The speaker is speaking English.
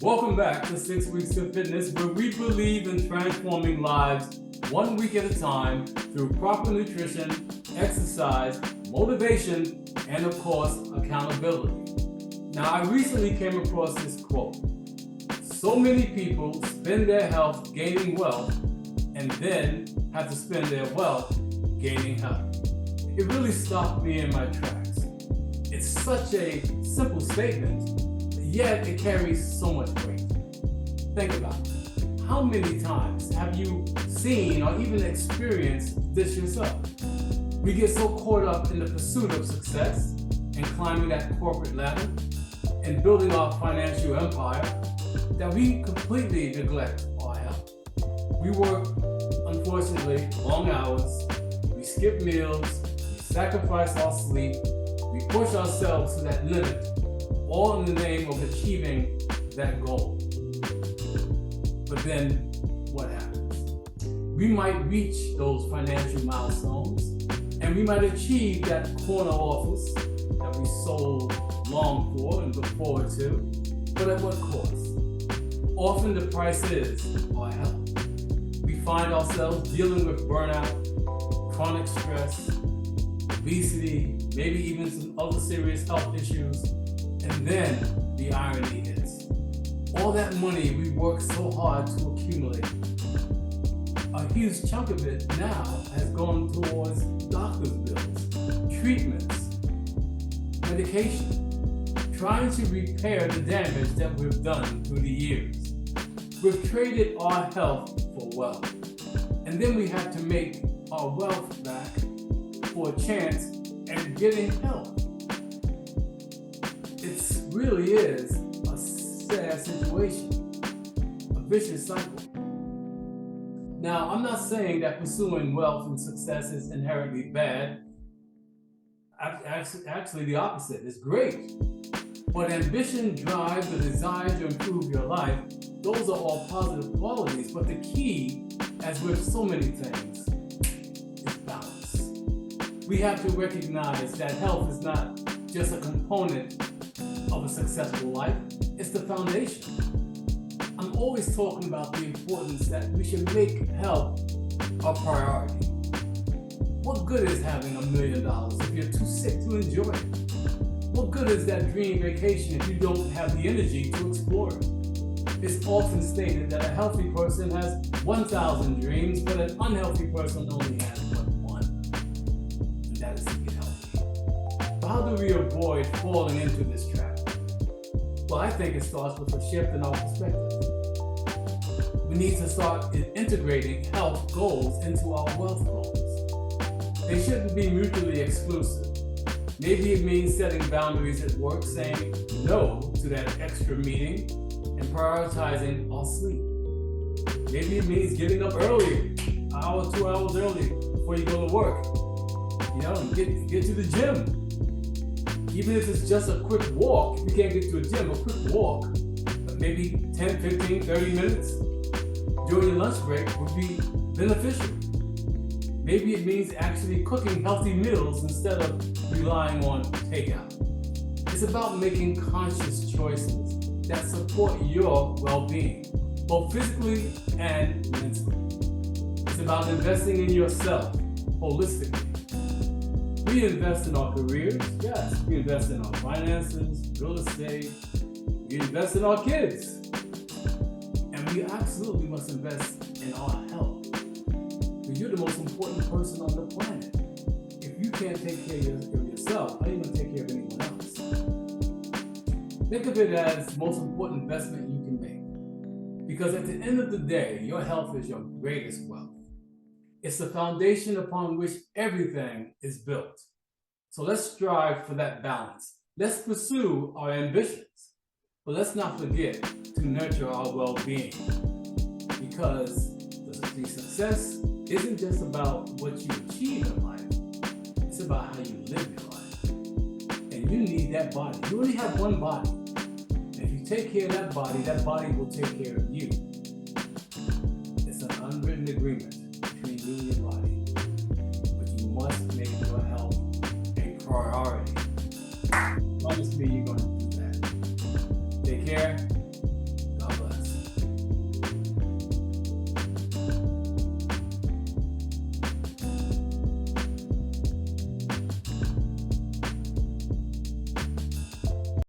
Welcome back to 6 Weeks of Fitness, where we believe in transforming lives 1 week at a time through proper nutrition, exercise, motivation, and of course, accountability. Now, I recently came across this quote. So many people spend their health gaining wealth and then have to spend their wealth gaining health. It really stopped me in my tracks. It's such a simple statement, yet it carries so much weight. Think about it. How many times have you seen or even experienced this yourself? We get so caught up in the pursuit of success and climbing that corporate ladder and building our financial empire that we completely neglect our health. We work, unfortunately, long hours, we skip meals, we sacrifice our sleep, we push ourselves to that limit, all in the name of achieving that goal. But then, what happens? We might reach those financial milestones, and we might achieve that corner office that we so long for and look forward to, but at what cost? Often the price is our health. We find ourselves dealing with burnout, chronic stress, obesity, maybe even some other serious health issues, and then the irony hits. All that money we worked so hard to accumulate, a huge chunk of it now has gone towards doctor's bills, treatments, medication, trying to repair the damage that we've done through the years. We've traded our health for wealth, and then we have to make our wealth back for a chance at getting health. It really is a sad situation, a vicious cycle. Now, I'm not saying that pursuing wealth and success is inherently bad. Actually, the opposite. It's great. But ambition, drive, the desire to improve your life, those are all positive qualities. But the key, as with so many things, is balance. We have to recognize that health is not just a component of a successful life, it's the foundation. I'm always talking about the importance that we should make health a priority. What good is having $1 million if you're too sick to enjoy it? What good is that dream vacation if you don't have the energy to explore it? It's often stated that a healthy person has 1,000 dreams, but an unhealthy person only has but one, and that is to get healthy. So how do we avoid falling into this trap? Well, I think it starts with a shift in our perspective. We need to start integrating health goals into our wealth goals. They shouldn't be mutually exclusive. Maybe it means setting boundaries at work, saying no to that extra meeting, and prioritizing our sleep. Maybe it means getting up early, an hour, 2 hours early before you go to work. And get to the gym. Even if it's just a quick walk, if you can't get to a gym, a quick walk, maybe 10, 15, 30 minutes during your lunch break would be beneficial. Maybe it means actually cooking healthy meals instead of relying on takeout. It's about making conscious choices that support your well-being, both physically and mentally. It's about investing in yourself holistically. We invest in our careers, yes. We invest in our finances, real estate. We invest in our kids. And we absolutely must invest in our health. Because you're the most important person on the planet. If you can't take care of yourself, how are you going to take care of anyone else? Think of it as the most important investment you can make. Because at the end of the day, your health is your greatest wealth. It's the foundation upon which everything is built. So let's strive for that balance. Let's pursue our ambitions. But let's not forget to nurture our well-being. Because the success isn't just about what you achieve in life. It's about how you live your life. And you need that body. You only have one body. And if you take care of that body will take care of you. It's an unwritten agreement.